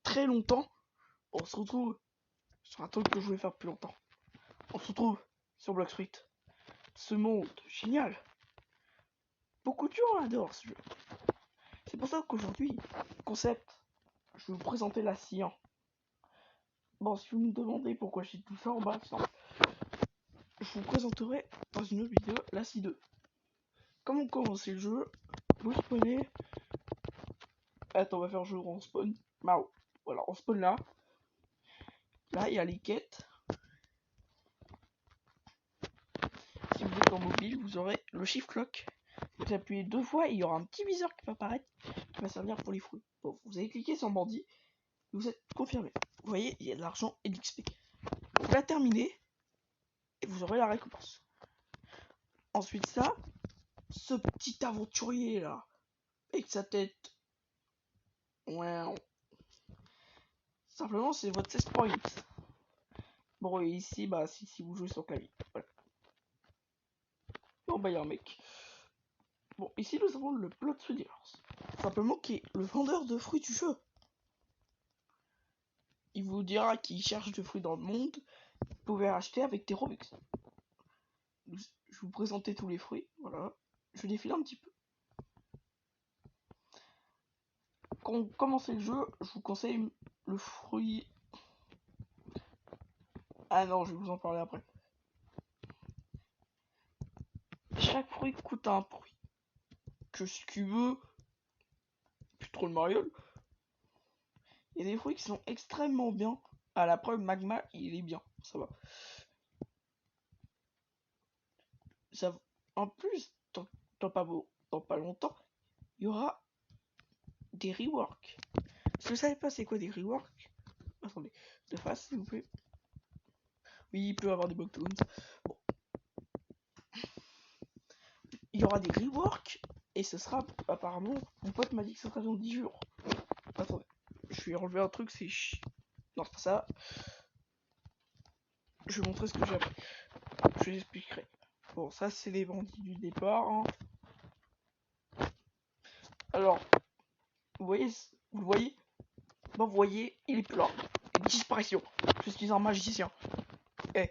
très longtemps, on se retrouve sur un truc que je voulais faire depuis longtemps. On se retrouve sur Blox Fruit. Ce monde génial. Beaucoup de gens adorent ce jeu. C'est pour ça qu'aujourd'hui, concept, je vais vous présenter la science. Bon, si vous me demandez pourquoi j'ai tout ça en bas, je vous présenterai dans une autre vidéo la C2. Comment commencer le jeu? Vous spawnez. Attends, on va faire jeu en spawn. Mao. Voilà, on spawn là. Là, il y a les quêtes. Si vous êtes en mobile, vous aurez le shift lock. Vous appuyez 2 fois et il y aura un petit viseur qui va apparaître qui va servir pour les fruits. Bon, vous allez cliquer sur bandit. Vous êtes confirmé. Vous voyez, il y a de l'argent et de l'XP. Vous la terminez et vous aurez la récompense. Ensuite, ça, ce petit aventurier là, avec sa tête. Ouais. Simplement, c'est votre 16 points. Bon, et ici, bah, si vous jouez sur clavier. Voilà. Bon, bah, il y a un mec. Bon, ici, nous avons le Blox Fruit Dealers. Simplement, qui est le vendeur de fruits du jeu. Il vous dira qu'il cherche de fruits dans le monde. Vous pouvez acheter avec des Robux. Je vais vous présenter tous les fruits. Voilà. Je défile un petit peu. Quand vous commencez le jeu, je vous conseille le fruit. Ah non, je vais vous en parler après. Chaque fruit coûte un prix. Que ce qu'il veut. Plus trop le mariole. Il y a des fruits qui sont extrêmement bien. À la preuve, Magma, il est bien. Ça va. Ça... En plus, dans pas longtemps, il y aura des reworks. Si vous savez pas c'est quoi des reworks, attendez, de face s'il vous plaît. Oui, il peut y avoir des bugtoons. Bon. Il y aura des reworks et ce sera apparemment, mon pote m'a dit que ce sera dans 10 jours. Attendez, je vais enlever un truc, c'est non, c'est pas ça. Je vais montrer ce que j'ai appris. Je l'expliquerai. Bon, ça c'est les bandits du départ. Hein. Alors, vous voyez, vous le voyez? Bon, vous voyez, il est plus là. Disparition. Je suis un magicien. Eh.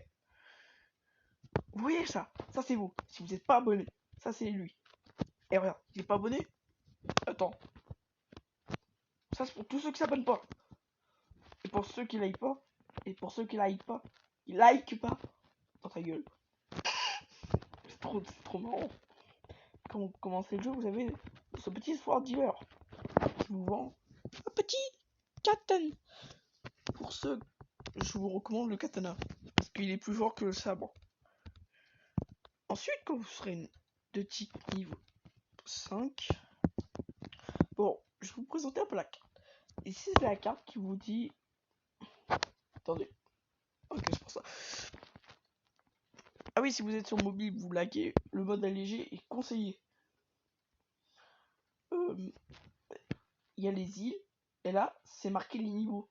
Vous voyez ça? Ça c'est vous. Si vous n'êtes pas abonné, ça c'est lui. Et regarde, il est pas abonné? Attends. Ça c'est pour tous ceux qui s'abonnent pas. Et pour ceux qui like pas. Et pour ceux qui like pas. Ils like pas. Dans ta gueule. C'est trop marrant. Quand vous commencez le jeu, vous avez ce petit sword dealer qui vous vend un petit katana. Pour ceux, je vous recommande le katana. Parce qu'il est plus fort que le sabre. Ensuite, quand vous serez de type niveau 5, bon, je vais vous présenter un peu la carte. Ici, c'est la carte qui vous dit... Attendez. Ok, c'est pour ça. Ah oui, si vous êtes sur mobile, vous laguez, le mode allégé est conseillé. Il y a les îles, et là, c'est marqué les niveaux.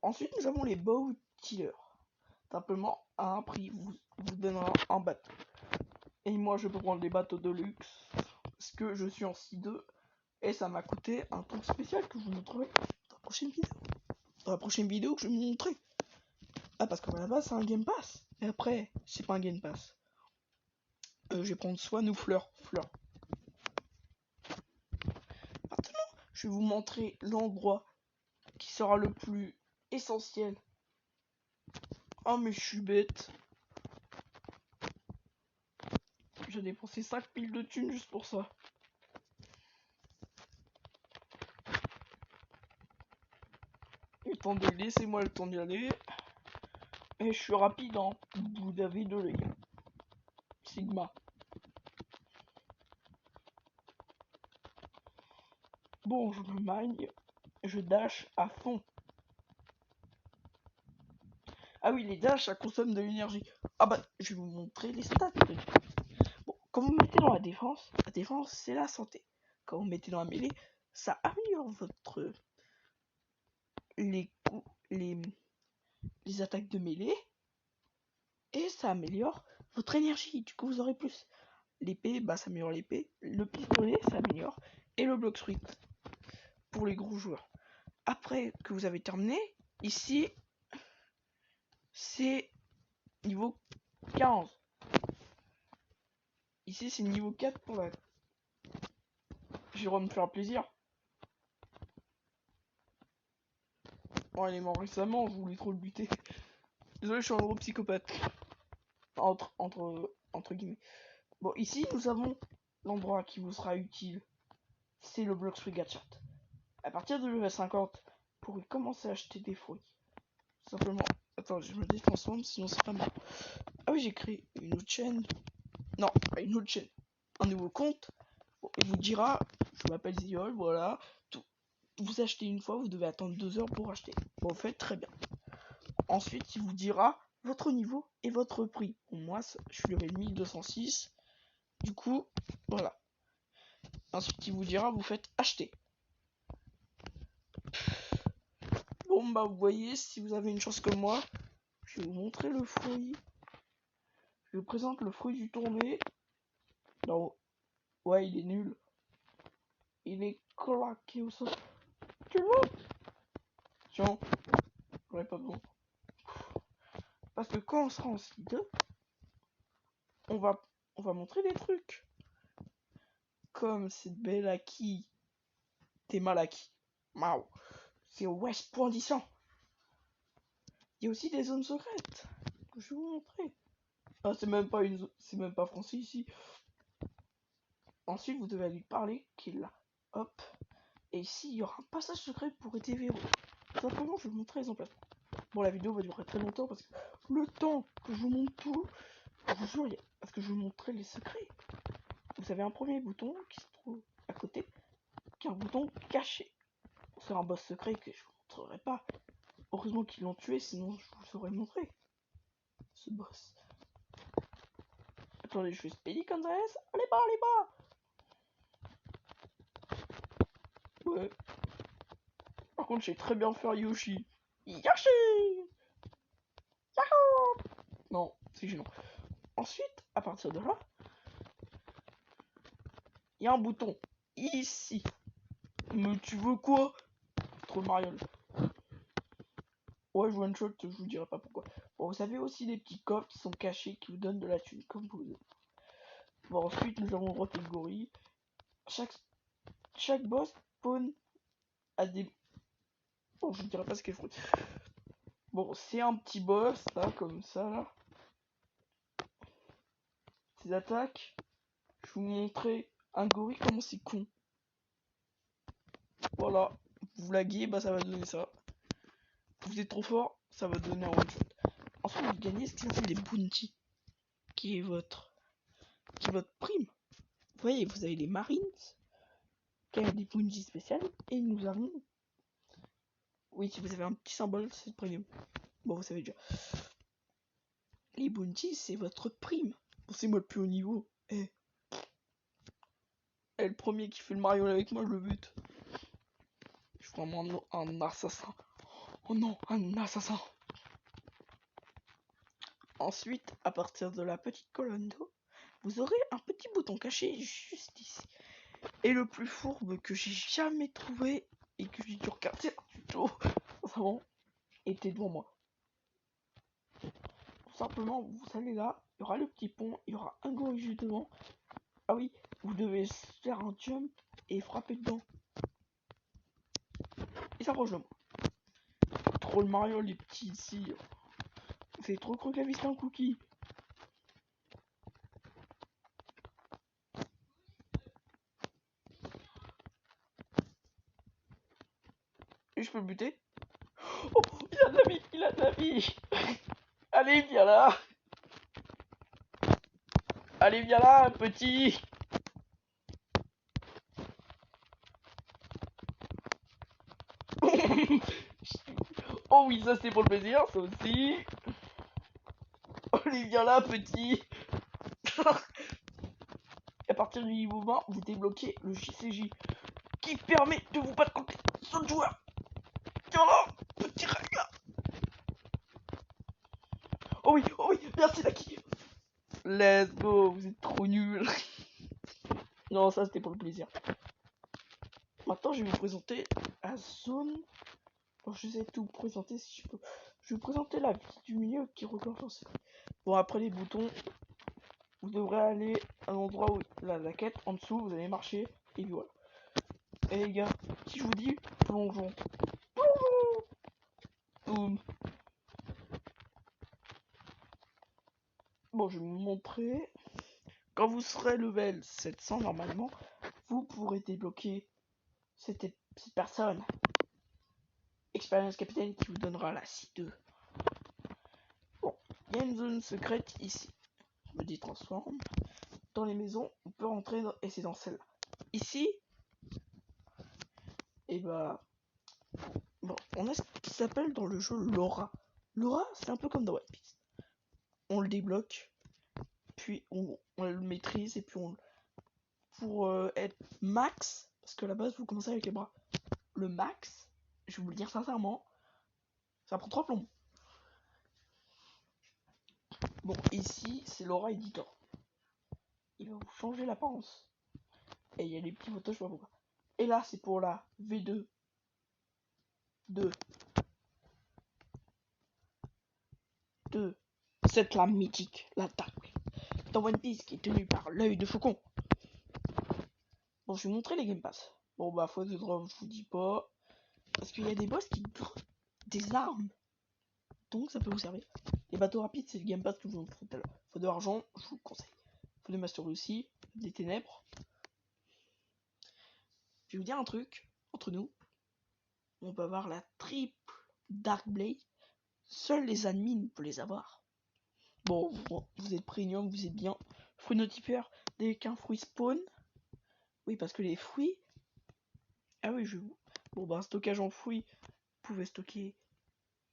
Ensuite, nous avons les bow dealers. Simplement, à un prix, vous donnera un bateau. Et moi, je peux prendre les bateaux de luxe, parce que je suis en C2, et ça m'a coûté un truc spécial que je vous montrerai dans la prochaine vidéo. Dans la prochaine vidéo que je vais vous montrer. Ah, parce qu'à la base, c'est un Game Pass. Et après, c'est pas un Game Pass. Je vais prendre Swan ou Fleur. Maintenant, je vais vous montrer l'endroit qui sera le plus essentiel. Oh, mais je suis bête. J'ai dépensé 5 piles de thunes juste pour ça. Attendez, laissez-moi le temps d'y aller. Et je suis rapide, hein. Vous avez de l'œil. Sigma. Bon, je me mine. Je dash à fond. Ah oui, les dash, ça consomme de l'énergie. Ah bah, je vais vous montrer les stats. Bon, quand vous mettez dans la défense c'est la santé. Quand vous mettez dans la mêlée, ça améliore votre... les coups, les attaques de mêlée. Et ça améliore votre énergie. Du coup, vous aurez plus. L'épée, bah, ça améliore l'épée. Le pistolet, ça améliore. Et le Blox Fruit. pour les gros joueurs. Après que vous avez terminé, ici, c'est niveau 15. Ici, c'est niveau 4 pour la... J'irai me faire plaisir. Oh, il est mort récemment, je voulais trop le buter. Désolé, je suis un gros psychopathe. Entre guillemets. Bon, ici, nous avons l'endroit qui vous sera utile. C'est le Blox Free Gadget. À partir de level 50, vous pourrez commencer à acheter des fruits. Simplement. Attends, je me détransforme, sinon c'est pas bon. Ah oui, j'ai créé une autre chaîne. Non, pas une autre chaîne. Un nouveau compte. Bon, il vous dira, je m'appelle Ziol, voilà. Tout. Vous achetez une fois, vous devez attendre 2 heures pour acheter. Bon, vous faites très bien. Ensuite, il vous dira votre niveau et votre prix. Pour moi, je suis level 1206. Du coup, voilà. Ensuite, il vous dira, vous faites acheter. Bon, bah, vous voyez, si vous avez une chance comme moi, je vais vous montrer le fruit. Je vous présente le fruit du tourné. Non, ouais, il est nul. Il est claqué au sol. Tu le vois? Tiens, j'aurais pas besoin. Parce que quand on sera en slide 2, on va montrer des trucs. Comme cette belle acquis. T'es mal acquis. Waouh. C'est resplendissant. Il y a aussi des zones secrètes que je vais vous montrer. Ah, c'est même pas français ici. Ensuite, vous devez lui parler qu'il là. Hop. Et ici, il y aura un passage secret pour aider Véro. Simplement, je vais vous montrer les emplacements. Bon, la vidéo va durer très longtemps parce que le temps que je vous montre tout, je vous jure, parce que je vous montrer les secrets. Vous avez un premier bouton qui se trouve à côté, qui est un bouton caché. C'est un boss secret que je vous montrerai pas. Heureusement qu'ils l'ont tué, sinon je vous aurais montré ce boss. Attendez, je fais Speedy Gonzales. Allez bas, allez bas. Ouais. Par contre, je sais très bien faire Yoshi. Yoshi. Yahoo. Non, c'est gênant. Ensuite, à partir de là, il y a un bouton ici. Mais tu veux quoi? Trop Mariole. Ouais, je one shot, je vous dirai pas pourquoi. Bon, vous avez aussi des petits coffres qui sont cachés qui vous donnent de la thune, comme vous voulez. Bon, ensuite, nous avons droit catégorie. Chaque boss spawn a des... Bon, je ne dirai pas ce qu'est le fruit. Bon, c'est un petit boss, là, comme ça, là. Ses attaques. Je vais vous montrer un gorille, comment c'est con. Voilà. Vous laguez, bah ça va donner ça. Vous êtes trop fort, ça va donner un one shot. Ensuite, vous gagnez ce qui s'appelle des bounty, qui est votre prime. Vous voyez, vous avez les Marines, qui a des bounty spéciales, et nous avons... Oui, si vous avez un petit symbole, c'est le premium. Bon, vous savez déjà. Les bounty, c'est votre prime. Pensez-moi le plus haut niveau. Eh, le premier qui fait le Mario avec moi, je le bute. Je suis vraiment un assassin. Oh non, un assassin. Ensuite, à partir de la petite colonne d'eau, vous aurez un petit bouton caché juste ici. Et le plus fourbe que j'ai jamais trouvé et que j'ai dû regarder un tuto avant était devant moi. Tout simplement, vous allez là, il y aura le petit pont, il y aura un gorille juste devant. Ah oui, vous devez faire un jump et frapper dedans. Et ça rejoint moi. Trop le Mario, les petits ici. Vous avez trop cru que la vie c'était un cookie. Et je peux le buter. Oh, il a de la vie, il a de la vie. Allez, viens là. Allez, viens là, petit. Oh oui, ça c'est pour le plaisir, ça aussi. Allez, viens là, petit. À partir du niveau 20, vous débloquez le JCJ qui permet de vous battre contre les autres joueurs. Viens là, petit raga. Oh oui, merci Lucky. Let's go, vous êtes trop nuls. Non, ça c'était pour le plaisir. Maintenant, je vais vous présenter la zone. Bon, je sais tout vous présenter si je peux. Je vais vous présenter la vie du milieu qui reclenche en secret. Bon, après les boutons, vous devrez aller à l'endroit où la quête, en dessous, vous allez marcher, et voilà. Et les gars, si je vous dis plongeons. Boum. Bon, je vais vous montrer. Quand vous serez level 700 normalement, vous pourrez débloquer cette personne. Expérience capitaine qui vous donnera la C2. Bon, il y a une zone secrète ici. Je me dis transforme. Dans les maisons, on peut rentrer et c'est dans celle-là. Ici, et bah, bon, on a ce qui s'appelle dans le jeu l'aura. L'aura, c'est un peu comme dans One Piece. On le débloque, puis on le maîtrise et puis pour être max, parce que à la base vous commencez avec les bras. Le max, je vais vous le dire sincèrement, ça prend 3 plombs. Bon, ici, c'est l'aura editor. Il va vous changer l'apparence. Et il y a les petits photos, je sais pas pourquoi. Et là, c'est pour la V2. 2. Cette lame mythique, l'attaque dans One Piece qui est tenue par l'œil de faucon. Bon, je vais vous montrer les Game Pass. Bon, bah, faut de drop, je vous dis pas. Parce qu'il y a des boss qui drop des armes. Donc, ça peut vous servir. Les bateaux rapides, c'est le Game Pass que je vous montrais tout à l'heure. Faut de l'argent, je vous le conseille. Faut de Mastery aussi, des ténèbres. Je vais vous dire un truc, entre nous. On peut avoir la triple Dark Blade. Seuls les admins peuvent les avoir. Bon, vous êtes premium, vous êtes bien. Fruit notifieur, dès qu'un fruit spawn. Oui, parce que les fruits. Ah oui, bon, bah, stockage en fruits. Vous pouvez stocker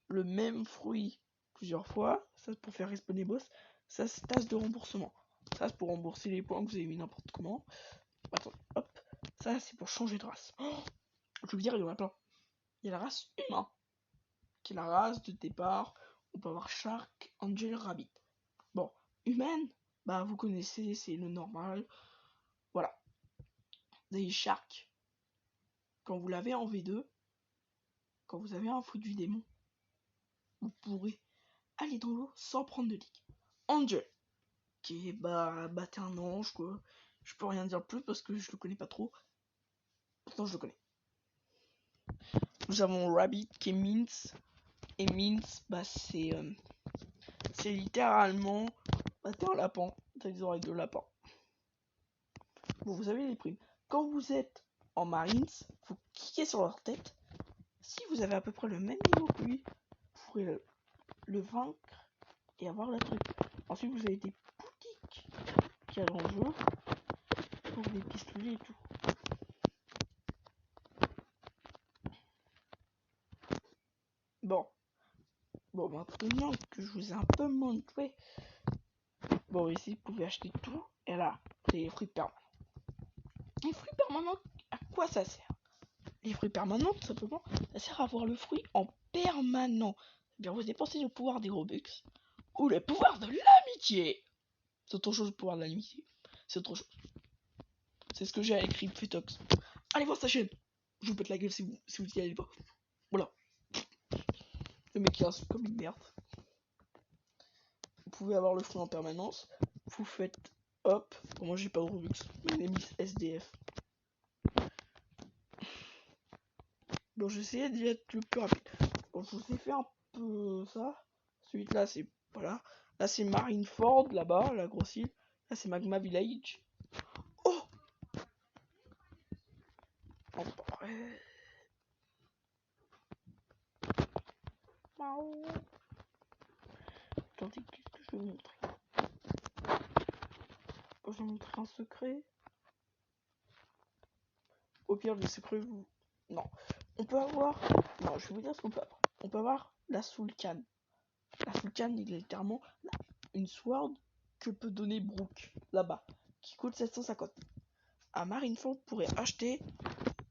le même fruit plusieurs fois. Ça, c'est pour faire respawner boss. Ça, c'est tasse de remboursement. Ça, c'est pour rembourser les points que vous avez mis n'importe comment. Attends, hop. Ça, c'est pour changer de race. Oh, je veux dire, il y en a plein. Il y a la race humain, qui est la race de départ. On peut avoir Shark, Angel, Rabbit. Bon, humaine, bah vous connaissez, c'est le normal. Voilà. Des Shark. Quand vous l'avez en V2, quand vous avez un fruit du démon, vous pourrez aller dans l'eau sans prendre de ligue. Angel, qui est bah t'es un ange quoi. Je peux rien dire plus parce que je le connais pas trop. Pourtant je le connais. Nous avons Rabbit qui est Mince. Et Mince, bah c'est littéralement bah t'es un lapin. T'as les oreilles de lapin. Bon, vous avez les primes. Quand vous êtes en Marines, vous cliquez sur leur tête. Si vous avez à peu près le même niveau que lui, vous pourrez le vaincre et avoir la truc. Ensuite, vous avez des boutiques qui a dans le jeu pour des pistolets et tout. Bon, maintenant que je vous ai un peu montré, bon, ici, vous pouvez acheter tout. Et là, c'est les fruits permanents. Les fruits permanents, à quoi ça sert? Les fruits permanents, tout simplement, ça sert à avoir le fruit en permanent. Bien, vous dépensez le pouvoir des Robux ou le pouvoir de l'amitié. C'est autre chose, le pouvoir de l'amitié. C'est autre chose. C'est ce que j'ai écrit Fetox. Allez voir sa chaîne. Je vous pète la gueule si vous y allez pas. Voilà. Le mec il insulte comme une merde. Vous pouvez avoir le fruit en permanence. Vous faites hop. Bon, moi j'ai pas de Robux. Mais mis SDF. Bon, j'essayais d'y être le plus rapide. Bon, je vous ai fait un peu ça. Celui là c'est. Voilà. Là c'est Marineford là-bas, la grosse île. Là c'est Magma Village. Oh! Oh, pas vrai. Attendez, qu'est-ce que je vais vous montrer? Je vais vous montrer un secret. Au pire, le secret, vous. Non. On peut avoir. Non, je vais vous dire ce qu'on peut avoir. On peut avoir la Soulcan. La Soulcan est littéralement une sword que peut donner Brooke là-bas, qui coûte 750. À Marineford pourrait acheter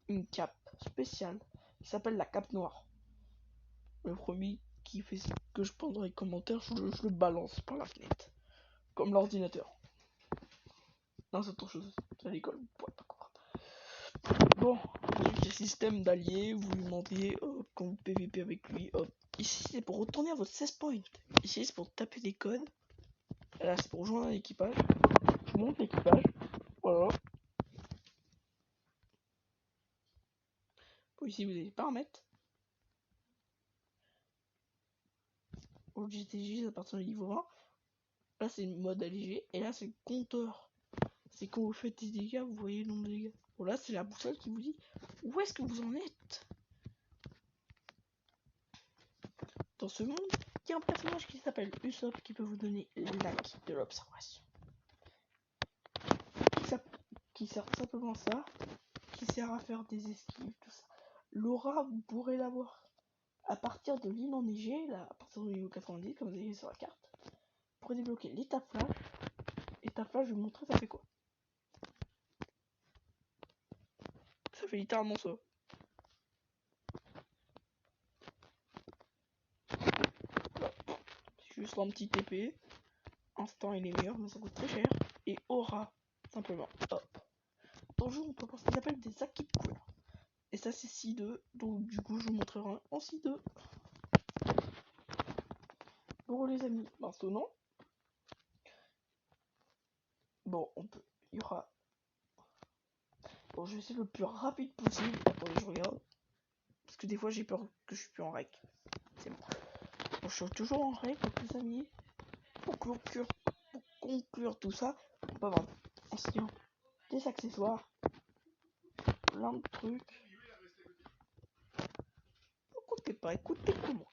une cape spéciale qui s'appelle la cape noire. Le premier qui fait ce que je pense dans les commentaires, je le balance par la fenêtre. Comme l'ordinateur. Non, c'est autre chose. C'est à l'école, vous pourrez pas comprendre. Bon, ensuite il y a système d'alliés, vous lui demandiez, hop, quand vous PVP avec lui, hop. Ici c'est pour retourner à votre 16 points. Ici c'est pour taper des codes. Et là c'est pour rejoindre l'équipage. Je vous montre l'équipage. Voilà. Bon, ici vous avez les paramètres. J'étais à partir du niveau 20. Là c'est le mode allégé. Et là c'est le compteur. C'est quand vous faites des dégâts, vous voyez le nombre de dégâts. Bon là c'est la boussole qui vous dit où est-ce que vous en êtes. Dans ce monde, il y a un personnage qui s'appelle Usopp qui peut vous donner l'acquis de l'observation. Qui sert simplement ça, qui sert à faire des esquives, tout ça. L'aura, vous pourrez l'avoir à partir de l'île enneigée, là, à partir du niveau 90, comme vous avez sur la carte. Pour débloquer l'étape flash. L'étape flash, je vais vous montrer ça fait quoi. Ça fait littéralement ça. C'est juste un petit TP. Instant il est meilleur, mais ça coûte très cher. Et aura, simplement. Hop. Dans le jeu, on peut voir ce qu'ils appellent des acquis de couleur. Et ça, c'est C2. Donc, du coup, je vous montrerai un en C2. Bon, les amis, maintenant. Bon, il y aura. Bon, je vais essayer le plus rapide possible. Attendez, je regarde. Parce que des fois, j'ai peur que je suis plus en règle. C'est bon. Bon, je suis toujours en règle, les amis. Pour conclure tout ça, on peut avoir en signant des accessoires, plein de trucs. Écoutez pas, écoutez tout le monde.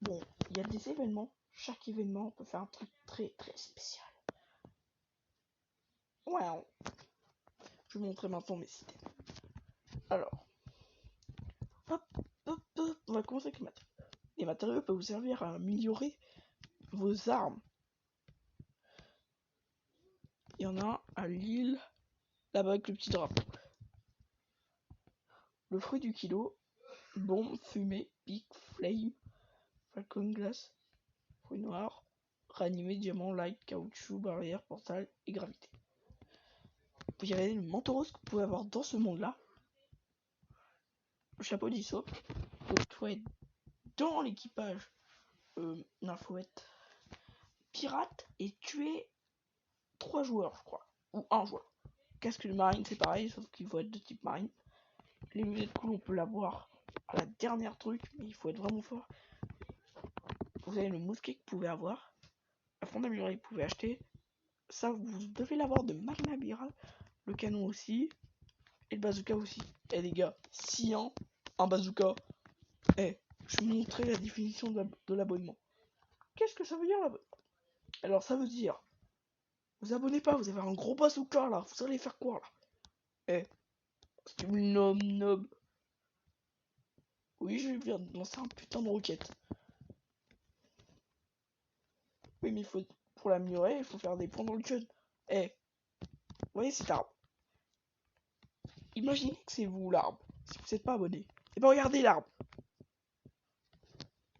Bon, il y a des événements. Chaque événement peut faire un truc très très spécial. Ouais, je vais vous montrer maintenant mes systèmes. Alors, hop, on va commencer avec les matériaux. Les matériaux peuvent vous servir à améliorer vos armes. Il y en a un à l'île, là-bas avec le petit drapeau. Le fruit du kilo, bombe, fumée, pic, flame, falcon glace, fruit noir, ranimé, diamant, light, caoutchouc, barrière, portal et gravité. Vous avez le manteau rose que vous pouvez avoir dans ce monde-là. Le chapeau d'Usopp. Donc il faut être dans l'équipage. Non, faut être pirate et tuer 3 joueurs, je crois. Ou 1 joueur. Casque de marine, c'est pareil, sauf qu'il faut être de type marine. Les lunettes cool, on peut l'avoir à la dernière truc, mais il faut être vraiment fort. Vous avez le mousquet que vous pouvez avoir. La fond d'améliorer, vous pouvez acheter. Ça, vous devez l'avoir de Magna Bira. Le canon aussi. Et le bazooka aussi. Eh les gars, si un bazooka. Je vais vous montrer la définition de l'abonnement. Qu'est-ce que ça veut dire l'abonnement? Alors ça veut dire, vous abonnez pas, vous avez un gros bazooka là, vous allez faire quoi là? C'est une nob. Oui, je viens de lancer un putain de roquette. Oui, mais pour l'améliorer, il faut faire des points dans le gun. Vous voyez cet arbre? Imaginez que c'est vous l'arbre, si vous n'êtes pas abonné. Et ben regardez l'arbre.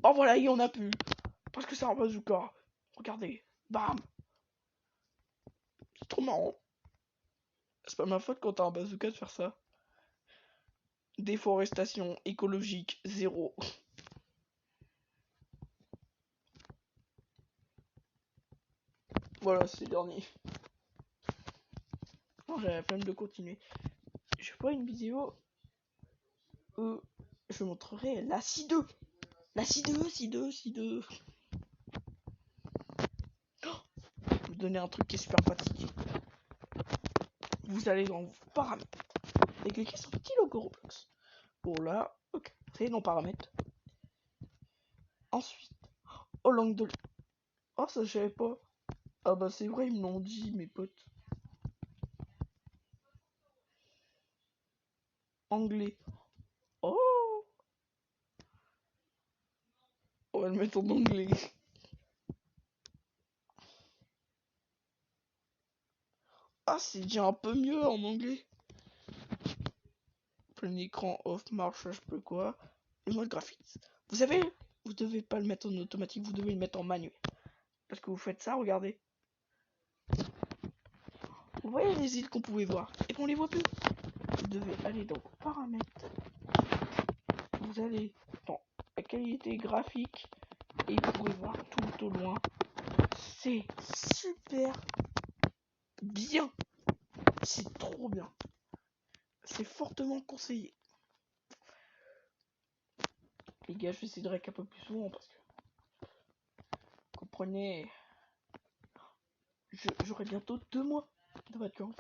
Oh voilà, il y en a plus. Parce que c'est un bazooka. Regardez, bam. C'est trop marrant. C'est pas ma faute quand t'as un bazooka de faire ça. Déforestation écologique 0. Voilà, c'est le dernier. Non, j'avais la flemme de continuer. Je ferai une vidéo où je montrerai la C2. La C2. Oh, je vais vous donner un truc qui est super pratique. Vous allez dans vos paramètres et cliquez sur le petit logo Roblox. Bon là, ok, c'est dans paramètres. Ensuite, oh langue de... Oh ça je savais pas. Ah bah c'est vrai, ils me l'ont dit mes potes. Anglais. Oh, on va le mettre en anglais. Ah c'est déjà un peu mieux en anglais. Plein écran, off, marche, je sais pas quoi. Et mode graphique. Vous savez, vous devez pas le mettre en automatique, vous devez le mettre en manuel. Parce que vous faites ça, regardez. Vous voyez les îles qu'on pouvait voir et qu'on les voit plus. Vous devez aller dans paramètres. Vous allez dans la qualité graphique et vous pouvez voir tout au loin. C'est super bien. C'est trop bien. C'est fortement conseillé. Les gars, je vais essayer de rec un peu plus souvent parce que comprenez, j'aurai bientôt 2 mois de vacances.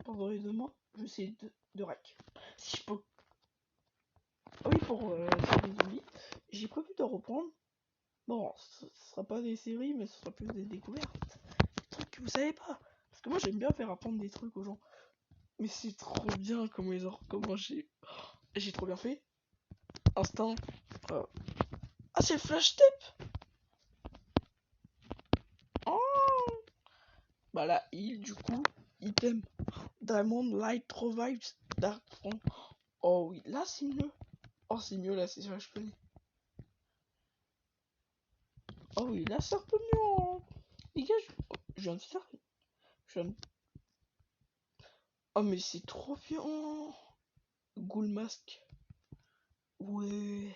Pendant les 2 mois, je vais essayer de rec. Si je peux. Ah oui, pour série zombies, j'ai prévu de reprendre. Bon, ce sera pas des séries, mais ce sera plus des découvertes. Des trucs que vous savez pas. Parce que moi, j'aime bien faire apprendre des trucs aux gens. Mais c'est trop bien comment j'ai trop bien fait. Instinct. Ah, c'est Flash Step. Oh. Bah la heal, du coup, item. Diamond, Light, Revives, Dark Front. Oh oui, là c'est mieux. Oh, c'est mieux là, c'est ça que je connais. Oh oui, là c'est un peu mieux. Hein. Les gars, je viens de faire. Oh, mais c'est trop bien. Ghoul Mask. Ouais.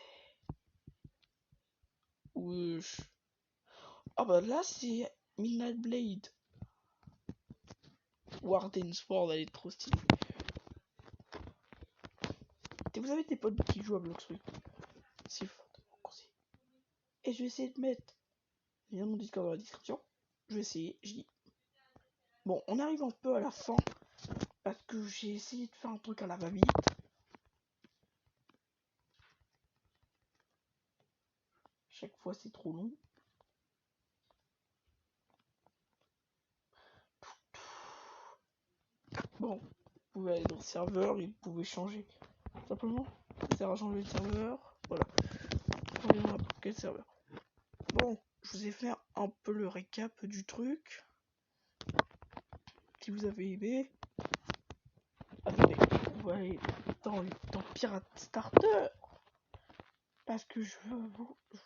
Wesh. Ah bah là c'est Midnight Blade. Warden Sword, elle est trop stylée. Et vous avez des potes qui jouent à Bloxfruit. C'est fortement conseillé. Et je vais essayer de mettre lien mon Discord dans la description. Je vais essayer, je dis. Bon, on arrive un peu à la fin. Parce que j'ai essayé de faire un truc à la va-vite. Chaque fois c'est trop long. Bon, vous pouvez aller dans le serveur et vous pouvez changer. Simplement, ça sert à changer le serveur. Voilà. On est dans n'importe quel serveur. Bon, je vous ai fait un peu le récap du truc. Si vous avez aimé, attendez, on va aller dans Pirate Starter. Parce que je veux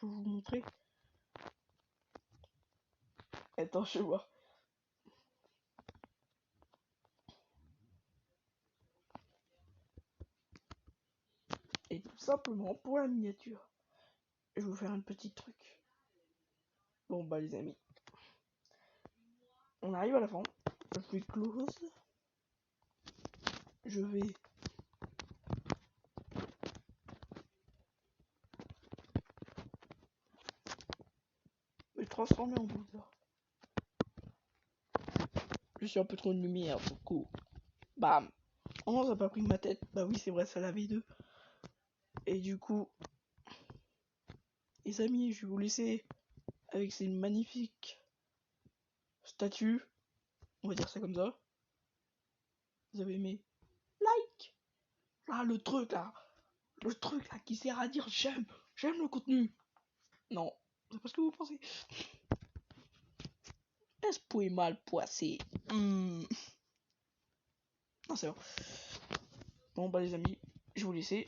vous montrer. Attends, je vais voir. Et tout simplement pour la miniature, je vais vous faire un petit truc. Bon bah les amis, on arrive à la fin. Je vais close. Je vais me transformer en Bouddha. Je suis un peu trop de lumière, du coup. Bam. Oh non, ça n'a pas pris ma tête. Bah oui, c'est vrai, ça l'avait deux. Et du coup, les amis, je vais vous laisser avec ces magnifiques statues. On va dire ça comme ça. Vous avez aimé? Like. Ah, le truc là. Le truc là qui sert à dire j'aime le contenu. Non, c'est pas ce que vous pensez. Est-ce que mal poissé? Non, c'est bon. Bon, bah, les amis, je vais vous laisser.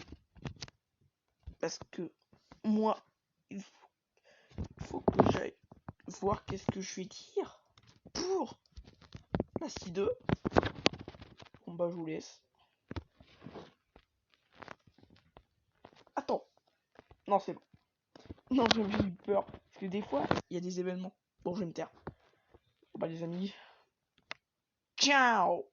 Parce que moi, il faut que j'aille voir qu'est-ce que je vais dire pour la C2. Bon, bah, je vous laisse. Attends. Non, c'est bon. Non, j'ai eu peur. Parce que des fois, il y a des événements. Bon, je vais me taire. Bon, bah, les amis. Ciao!